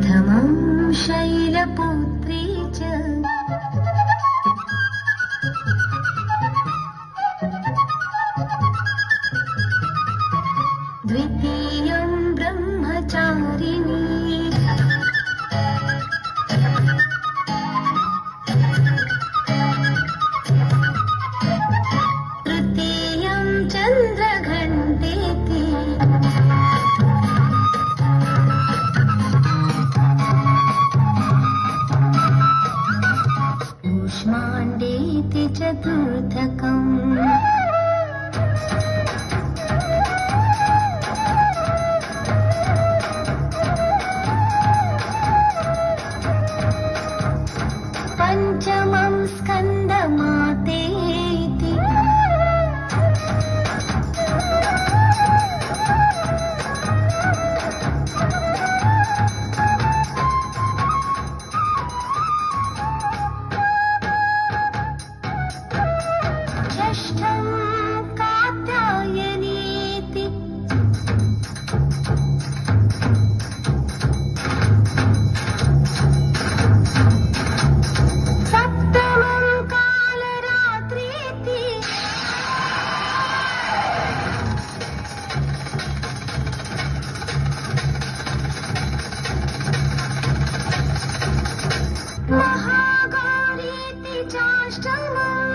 प्रथमं शैलपुत्री च द्वितीयं ब्रह्मचारिणी तृतीयं चन्द्रघण्टेति कूष्माण्डेति चतुर्थकम् पञ्चमं स्कन्दमातेति षष्ठं कात्यायनीति सप्तमं कालरात्रीति महागौरीति चाष्टमम्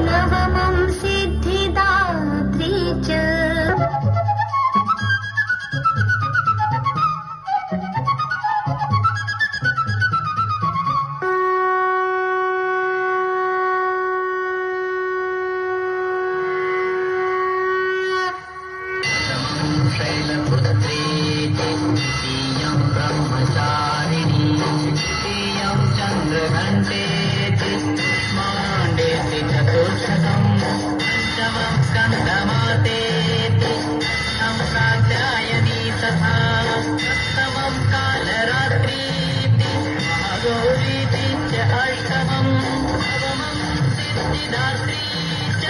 नवमं सिद्धिदात्री च शैलपुत्री द्वितीयं ब्रह्मचारिणी तृतीयं चन्द्रघण्टेति कूष्माण्डेति चतुर्थकम् पञ्चमं स्कन्दमातेति षष्ठं कात्यायनी तथा सप्तमं कालरात्रीति महागौरीति च अष्टमं नवमं सिद्धिदात्री च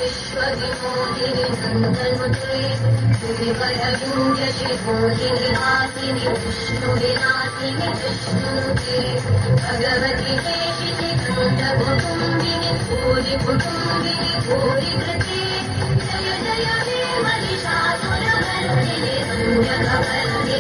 विश्वविमोहिनी नन्दनुते भयविन्द्यशिभोहिनी हासिनी विष्णुविनाशिनी विष्णुनुते भगवति देशिनि कण्ठकुटुम्बिनि भूरिकुटुम्बिनि भूरिकृते जय जय हे महिषासुरमर्दिनि सञ्जनवर्दिनि